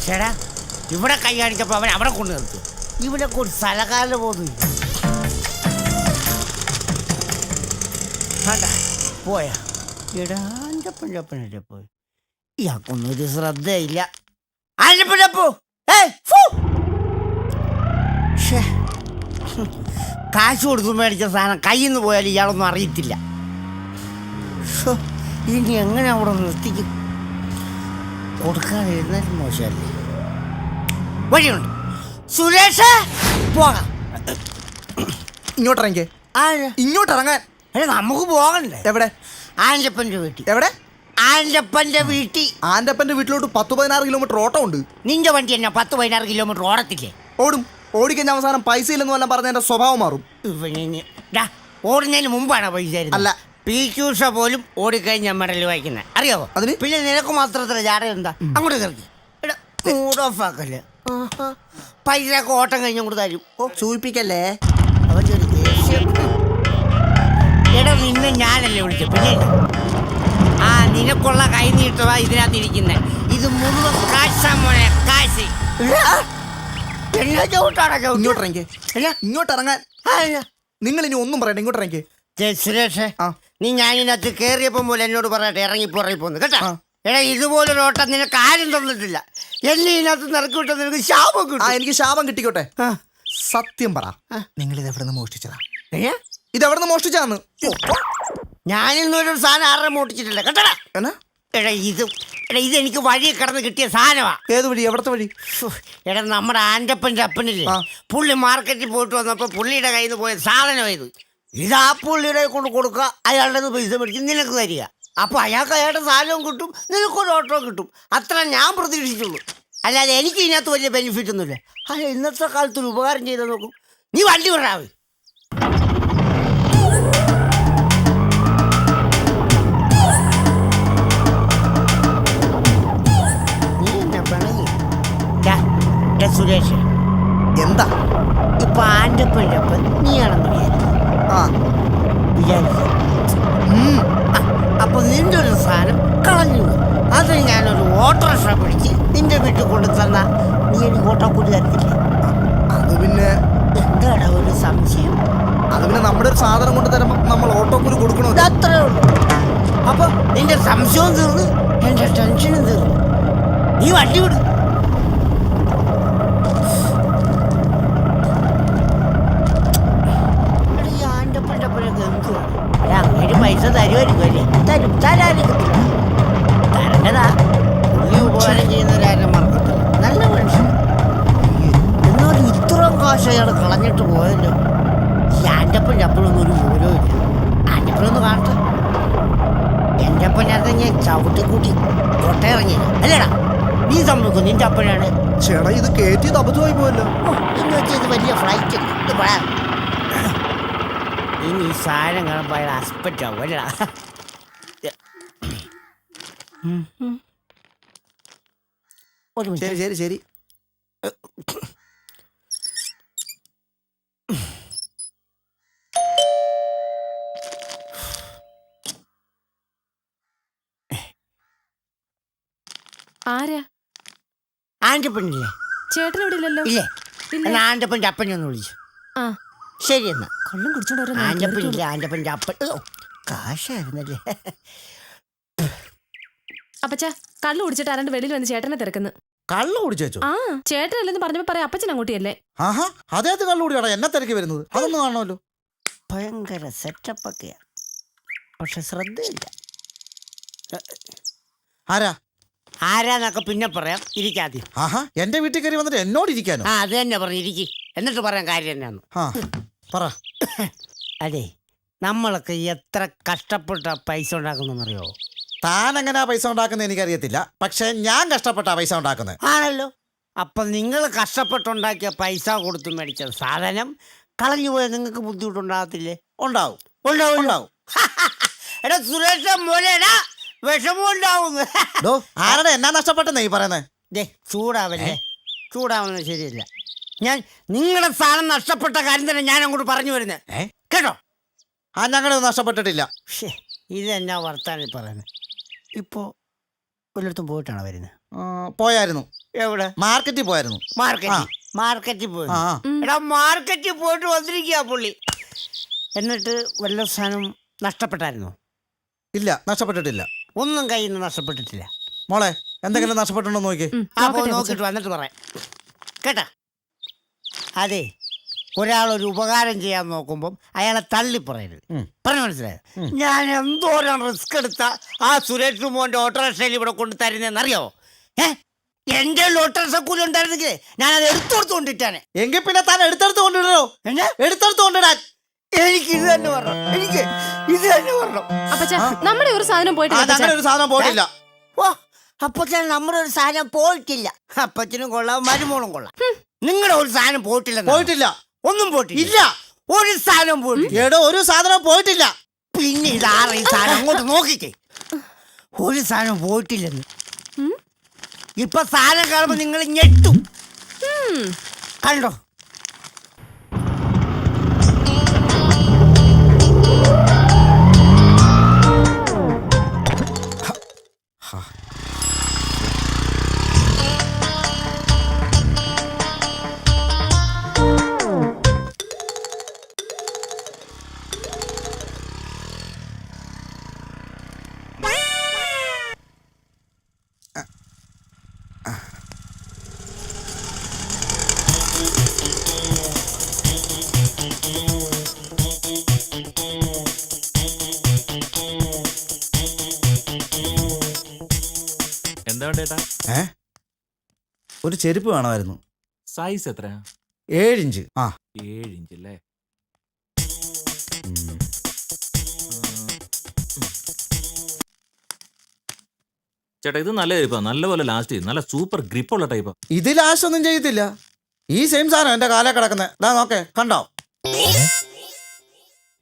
ചേടാ ഇവിടെ കൈ കാണിച്ചപ്പോൾ അവൻ അവിടെ കൊണ്ട് നിർത്തി. ഇവിടെ കൊണ്ട് സ്ഥലക്കാരിൽ പോകുന്നു. പോയാ ഇടാൻ്റെപ്പഴപ്പനല്ലേ പോയി. ഇയാൾക്കൊന്നും ഒരു ശ്രദ്ധയില്ല. ആൻ്റെപ്പഴപ്പോ കാശ് കൊടുത്തു മേടിച്ച സാധനം കയ്യിൽ നിന്ന് പോയാൽ ഇയാളൊന്നും അറിയത്തില്ല. ഇനി എങ്ങനെ അവിടെ നിർത്തിക്കും? കൊടുക്കാതെ ഇരുന്നാലും മോശമല്ലേ. വഴിയുണ്ട്. സുരേഷ് പോകാം. ഇങ്ങോട്ടിറങ്ങിക്കേ. ഇങ്ങോട്ടിറങ്ങാൻ. നമുക്ക് പോകണ്ടേ? എവിടെ? ആൻ്റപ്പൻ്റെ വീട്ടിൽ. എവിടെ? ആൻ്റപ്പൻ്റെ വീട്ടിൽ. ആൻ്റപ്പൻ്റെ വീട്ടിലോട്ട് 10-16 കിലോമീറ്റർ ഓട്ടം ഉണ്ട്. നിന്റെ വണ്ടി എന്നാ 10-16 കിലോമീറ്റർ ഓടത്തില്ലേ? ഓടും. ഓടിക്കഴിഞ്ഞ അവസാനം പൈസ ഇല്ലെന്ന് വല്ലതും പറഞ്ഞ എൻ്റെ സ്വഭാവം മാറും. ഓടുന്നതിന് മുമ്പാണ് പൈസ അല്ല. പീക്കൂഷ പോലും ഓടിക്കഴിഞ്ഞ മെഡൽ വായിക്കുന്നത് അറിയാവോ? അതിന് പിന്നെ നിനക്ക് മാത്രത്തില് ജാട എന്താ? അങ്ങോട്ട് കയറി മൂഡ് ഓഫ് ആക്കല്ലേ. പൈസ ഒക്കെ ഓട്ടം കഴിഞ്ഞ കൂടെ തരും. സൂചിപ്പിക്കല്ലേ. അവൻ്റെ ഒരു ദേഷ്യം. എടാ നിന്നെ ഞാനല്ലേ വിളിച്ചത്. പിന്നെ നിനക്കുള്ള കൈ നീട്ടവാ ഇതിനകത്ത് ഇരിക്കുന്നത്. ഇത് മുഴുവൻ കാശാ മോനെ, കാശ്. ഇങ്ങോട്ടിറങ്ങാൻ. നിങ്ങൾ ഇനി ഒന്നും പറയണ്ട. ഇങ്ങോട്ടിറങ്ങി. സുരേഷ്, നീ ഞാനിനകത്ത് കേറിയപ്പോ പോലെ എന്നോട് പറയട്ടെ ഇറങ്ങിപ്പോന്നു കേട്ടാ. എടാ ഇതുപോലൊരു ഓട്ടം നിനക്ക് ആരും തന്നിട്ടില്ല. എന്നെ ഇതിനകത്ത് നിറക്കി വിട്ട നിനക്ക് ശാപം കിട്ടും. എനിക്ക് ശാപം കിട്ടിക്കോട്ടെ. സത്യം പറ, നിങ്ങൾ ഇത് എവിടെ നിന്ന് മോഷ്ടിച്ചതാ? ഇത് എവിടെ നിന്ന് മോഷ്ടിച്ചാന്ന്? ഞാനിന്നൊരു സാധനം ആരുടെ മോഷ്ടിച്ചിട്ടില്ല കേട്ടടാ. എടാ ഇതെനിക്ക് വഴി കിടന്ന് കിട്ടിയ സാധനമാ. ഏത് വഴി? എവിടത്തെ വഴി? എടാ നമ്മുടെ ആൻ്റപ്പൻ്റെ അപ്പനില്ലേ, പുള്ളി മാർക്കറ്റിൽ പോയിട്ട് വന്നപ്പോൾ പുള്ളിയുടെ കയ്യിൽ നിന്ന് പോയ സാധനമായത്. ഇത് ആ പുള്ളിയുടെ കൊണ്ട് കൊടുക്കുക, അയാളുടെ പൈസ മേടിച്ച് നിനക്ക് തരിക. അപ്പോൾ അയാൾക്ക് അയാളുടെ സാധനവും കിട്ടും, നിനക്കൊരു ഓട്ടവും കിട്ടും. അത്ര ഞാൻ പ്രതീക്ഷിച്ചുള്ളൂ. അല്ലാതെ എനിക്ക് ഇതിനകത്ത് വലിയ ബെനിഫിറ്റ് ഒന്നുമില്ല. അല്ല ഇന്നത്തെ കാലത്തൊരു ഉപകാരം ചെയ്ത് നോക്കും. നീ വണ്ടി വിടാവേ. സുരേഷ് എന്താ ഇപ്പൊ ആൻ്റപ്പൻ്റെ അപ്പൻ നീയാണെന്ന് വിചാരിച്ചു. അപ്പൊ നിന്റെ ഒരു സാധനം കളഞ്ഞു. അത് ഞാനൊരു ഓട്ടോറിക്ഷ പിടിച്ച് നിന്റെ വീട്ടിൽ കൊണ്ടു തന്ന നീ എനിക്ക് ഓട്ടോക്കൂലി തരത്തില്ലേ? അത് പിന്നെ എന്താണ് ഒരു സംശയം? അത് പിന്നെ നമ്മുടെ ഒരു സാധനം കൊണ്ട് തരുമ്പോൾ നമ്മൾ ഓട്ടോക്കൂലി കൊടുക്കണോ? അത്രേ ഉള്ളൂ. അപ്പൊ നിന്റെ സംശയവും തീർന്നു, എന്റെ ടെൻഷനും തീർന്നു. നീ വണ്ടി വിടും. പൈസ തരുമായിരിക്കും അല്ലേ? തരും. തരാതിരിക്കത്തില്ല. തരേണ്ടതാ. പുള്ളി ഉപകാരം ചെയ്യുന്നവരാരും മറക്കത്തില്ല. നല്ല മനുഷ്യൻ. എന്നാലും ഇത്രയും കാശ് അയാൾ കളഞ്ഞിട്ട് പോയല്ലോ. ഈ ആൻ്റപ്പൻ്റെ അപ്പഴൊന്നും ഒരു വിവരവും ഇല്ല. ആൻ്റപ്പനൊന്ന് കാണട്ടെ. എൻ്റെ അപ്പനകത്ത് ഞാൻ ചവിട്ടിക്കൂട്ടി കൊട്ടയിറങ്ങിയില്ല അല്ലേടാ? നീ സമ്മതിക്കും നിന്റെ അപ്പനാണ്. ചേട്ടാ ഇത് കയറ്റിയത് അബദ്ധമായി പോയല്ലോ. എന്ന് വെച്ചാൽ ഇത് വലിയ ഫ്ലൈറ്റ് അല്ലേ? ഇത് പറയാം. ഇനി ഈ സാധനം കാണുമ്പോൾ അയാൾ ഹസ്ബൻഡ് ആവും അല്ലടാ. ശരി ശരി ശരി. ആരാ? ആൻ്റപ്പനില്ലേ? ചേട്ടൻ ഇവിടെ ഇല്ലല്ലോ. ഇല്ലേ? എന്നാ ആൻ്റപ്പൻ്റെ അപ്പനെ ഒന്ന് വിളിച്ചു. ശരി എന്നാ. കള്ളം കുടിച്ചോണ്ട് ആൻ്റപ്പനില്ല, ആൻ്റപ്പൻ്റെ അപ്പൻ. കാശായിരുന്നല്ലേ. അപ്പച്ച കള്ളു കുടിച്ചിട്ട് ആരാണ്ട് വെളിയിൽ വന്ന് ചേട്ടനെ തിരക്കുന്നു. കള്ളു കുടിച്ചോ? ആ ചേട്ടനല്ലെന്ന് പറഞ്ഞപ്പോ പറയാം അപ്പച്ചൻ അങ്ങോട്ടിയല്ലേ. ആഹാ അതേത് കള്ളു കുടിയാടാ എന്നെ തിരക്കി വരുന്നത്? അതൊന്നും കാണണമല്ലോ. ഭയങ്കര സെറ്റപ്പ് ഒക്കെയാ, പക്ഷെ ശ്രദ്ധയില്ല. ആരാന്നൊക്കെ പിന്നെ പറയാം. ഇരിക്കാതെ. ആഹാ എന്റെ വീട്ടിൽ കയറി വന്നിട്ട് എന്നോട് ഇരിക്കാനോ? അത് തന്നെ പറഞ്ഞു ഇരിക്കി. എന്നിട്ട് പറയാൻ കാര്യം എന്നാന്ന് പറ. അതെ, നമ്മളൊക്കെ എത്ര കഷ്ടപ്പെട്ട പൈസ ഉണ്ടാക്കുന്നറിയോ? താൻ എങ്ങനെയാ പൈസ ഉണ്ടാക്കുന്നത് എനിക്കറിയത്തില്ല, പക്ഷെ ഞാൻ കഷ്ടപ്പെട്ടാ പൈസ ഉണ്ടാക്കുന്നത്. ആണല്ലോ. അപ്പം നിങ്ങൾ കഷ്ടപ്പെട്ടുണ്ടാക്കിയ പൈസ കൊടുത്ത് മേടിച്ച സാധനം കളഞ്ഞു പോയാൽ നിങ്ങൾക്ക് ബുദ്ധിമുട്ടുണ്ടാകത്തില്ലേ? ഉണ്ടാവും ഉണ്ടാവും ഉണ്ടാവും. എടാ സുരേഷ മോനെടാ വിഷമം ഉണ്ടാവുന്നു. ആരുടെ എന്നാ നഷ്ടപ്പെട്ടെന്നേ ഈ പറയുന്നത്? ചൂടാവല്ലേ, ചൂടാവുന്നത് ശരിയല്ല. ഞാൻ നിങ്ങളുടെ സാധനം നഷ്ടപ്പെട്ട കാര്യം തന്നെ ഞാൻ അങ്ങോട്ട് പറഞ്ഞു വരുന്നത് കേട്ടോ. ഞങ്ങളൊന്നും നഷ്ടപ്പെട്ടിട്ടില്ല. ഇതെന്നാ വർത്താനം പറയുന്നത്? ഇപ്പോൾ വല്ലയിടത്തും പോയിട്ടാണോ വരുന്നത്? പോയായിരുന്നു. എവിടെ? മാർക്കറ്റിൽ പോയായിരുന്നു. മാർക്കറ്റിൽ പോയി. ആ എടാ മാർക്കറ്റിൽ പോയിട്ട് വന്നിരിക്കുക പുള്ളി. എന്നിട്ട് വല്ല സാധനം നഷ്ടപ്പെട്ടായിരുന്നോ? ഇല്ല, നഷ്ടപ്പെട്ടിട്ടില്ല. ഒന്നും കയ്യിൽ നിന്ന് നഷ്ടപ്പെട്ടിട്ടില്ല. മോളെ എന്തെങ്കിലും നഷ്ടപ്പെട്ടുണ്ടോ നോക്കി. അപ്പോൾ നോക്കിയിട്ട് വന്നിട്ട് പറയാം കേട്ടാ. അതെ, ഒരാളൊരു ഉപകാരം ചെയ്യാൻ നോക്കുമ്പം അയാളെ തള്ളിപ്പറയരുത്. പറഞ്ഞു മനസ്സിലായത്? ഞാൻ എന്തോരം റിസ്ക് എടുത്ത ആ സുരേഷ് മോന്റെ ഓട്ടോറിക്ഷയിൽ ഇവിടെ കൊണ്ട് തരുന്നതെന്നറിയാവോ? എന്റെ ഓട്ടോറിക്ഷ കൂലി ഉണ്ടായിരുന്നെങ്കിൽ ഞാൻ അത് എടുത്തോടുത്തോണ്ടിട്ടാണ്. എങ്കിൽ പിന്നെ താൻ എടുത്തെടുത്ത് കൊണ്ടിടോ. എടുത്തെടുത്ത് കൊണ്ടിടാൻ എനിക്ക് ഇത് തന്നെ പറഞ്ഞു. എനിക്ക് ഇത് തന്നെ പറഞ്ഞു. അപ്പച്ച നമ്മുടെ ഒരു സാധനം പോയിട്ടില്ല. അങ്ങനെ ഒരു സാധനം പോയിട്ടില്ല. ഓ, അപ്പച്ചൻ നമ്മുടെ ഒരു സാധനം പോയിട്ടില്ല. അപ്പച്ചനും കൊള്ളാം, മരുമോളും കൊള്ളാം. നിങ്ങളുടെ ഒരു സാധനം പോയിട്ടില്ല. പോയിട്ടില്ല. ഒന്നും പോയിട്ടില്ല. ഇല്ല, ഒരു സാധനം പോയിട്ടില്ല. എടോ ഒരു സാധനം പോയിട്ടില്ല. പിന്നെ ഇതാറ് ഈ സാധനം അങ്ങോട്ട് നോക്കിക്കേ. ഒരു സാധനം പോയിട്ടില്ലെന്ന്. ഇപ്പൊ സാധനം കാണുമ്പോ നിങ്ങൾ ഞെട്ടും. കണ്ടോ? എന്താ വേണ്ടേട്ടാ? ഒരു ചെരുപ്പ് വേണമായിരുന്നു. സൈസ് എത്രയാ? 7 ഇഞ്ച്. 7 ഇഞ്ച് അല്ലേ? ചേട്ടാ ഇത് നല്ല ടൈപ്പാ, നല്ലപോലെ ലാസ്റ്റ് ചെയ്യും, നല്ല സൂപ്പർ ഗ്രിപ്പുള്ള ടൈപ്പാ. ഇത് ലാസ്റ്റ് ഒന്നും ചെയ്യത്തില്ല. ഈ സെയിം സാധനം എന്റെ കാലേ കിടക്കുന്നത്. ഇതാ നോക്കേ, കണ്ടോ?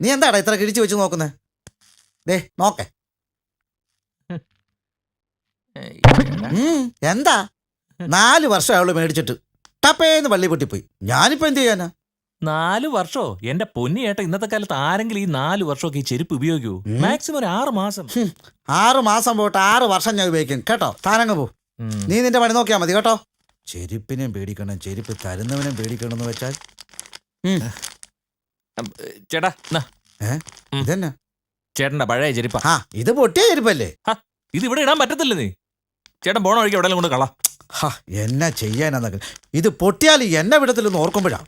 നീ എന്താടാ ഇത്ര കിഴിച്ചു വെച്ച് നോക്കുന്നേ? ദേ നോക്കേ. എന്താ 4 വർഷം അവള് മേടിച്ചിട്ട് ടപ്പേന്ന് പള്ളി പൊട്ടിപ്പോയി. ഞാനിപ്പോ എന്ത് ചെയ്യാനാ? 4 വർഷോ? എന്റെ പൊന്നി ഏട്ടാ, ഇന്നത്തെ കാലത്ത് ആരെങ്കിലും ഈ 4 വർഷമൊക്കെ ഈ ചെരുപ്പ് ഉപയോഗിക്കൂ? മാക്സിമം ഒരു 6 മാസം. 6 മാസം പോയിട്ട് 6 വർഷം ഞാൻ ഉപയോഗിക്കും കേട്ടോ. താനങ്ങ് പോ. നീ നിന്റെ പണി നോക്കിയാ മതി കേട്ടോ. ചെരുപ്പിനെയും പേടിക്കണം, ചെരുപ്പ് തരുന്നവനെയും പേടിക്കണം എന്ന് വെച്ചാൽ. ചേട്ടാ ഇതന്നെ ചേട്ടന്റെ പഴയ ചെരുപ്പാ. ഇത് പൊട്ടിയ ചെരുപ്പല്ലേ? ഇത് ഇവിടെ ഇടാൻ പറ്റത്തില്ല. നീ ചേട്ടൻ പോണ വഴിക്ക് എവിടെയെങ്കിലും കൊണ്ട് കള. എന്നാ ചെയ്യാനെന്നൊക്കെ. ഇത് പൊട്ടിയാൽ എന്നെ വിടത്തില്ലെന്ന് ഓർക്കുമ്പോഴാ.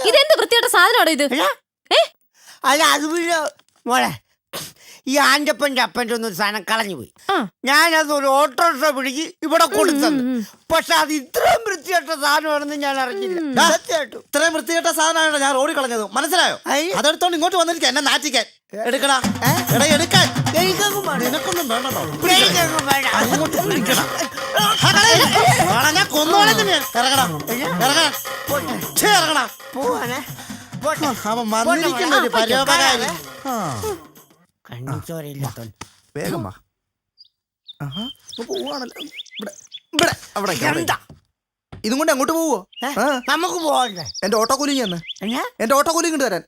ഇതെന്ത് വൃത്തിയായിട്ട സാധനമാണോ ഇത്? അല്ല അത് പിന്നെ മോളെ, ഈ ആൻ്റപ്പൻ്റെ അപ്പൻ്റെ ഒന്നും സാധനം കളഞ്ഞു പോയി. ഞാനതൊരു ഓട്ടോറിക്ഷ പിടിച്ച് ഇവിടെ കൊടുത്തത്. പക്ഷെ അത് ഇത്രയും വൃത്തികെട്ട സാധനമാണെന്ന് ഞാൻ അറിഞ്ഞില്ല. ഇത്രയും വൃത്തികെട്ട സാധനമാണ് ഞാൻ റോഡിൽ കളഞ്ഞത്, മനസ്സിലായോ? അതെടുത്തോണ്ട് ഇങ്ങോട്ട് വന്നിരിക്കുക എന്നെ നാറ്റിക്കാൻ. എടുക്കടാ, എടാ എടുക്കാൻ. നിനക്കൊന്നും വേണ്ടോ? ഞാൻ കൊന്നോളെ തന്നെയാണ്. ഇറങ്ങടാ, ഇറങ്ങാൻ. ഇറങ്ങടാ. അവൻ വന്നിരിക്കുന്ന ഒരു പരോപകാരി. വേഗം വാ. പോവാണല്ലോ. ഇതും കൊണ്ട് അങ്ങോട്ട് പോവോ? നമുക്ക് പോകണ്ടേ? എന്റെ ഓട്ടോ കൂലി തന്നെ. എന്റെ ഓട്ടോ കൂലി ഇങ്ങോട്ട് തരാൻ.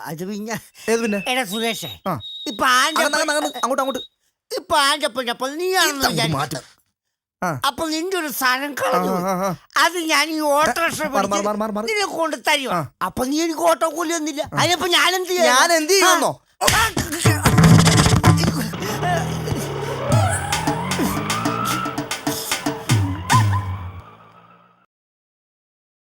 അത് പിന്നെ ഏത് പിന്നെ? എടാ സുരേഷേ, ഇപ്പൊ അങ്ങോട്ട് ഇപ്പൊ ആൻ്റപ്പൻ്റെ അപ്പം നീയാണെന്ന് വിചാരിച്ചു. അപ്പൊ നിന്റെ ഒരു സാധനം കളഞ്ഞു. അത് ഞാൻ ഈ ഓട്ടോറിക്ഷ നിന്നെ കൊണ്ട് തരുവാ. അപ്പൊ നീ എനിക്ക് ഓട്ടോ കൂലി ഒന്നില്ല. അതിനപ്പോ ഞാൻ എന്ത് ചെയ്യുന്നോ?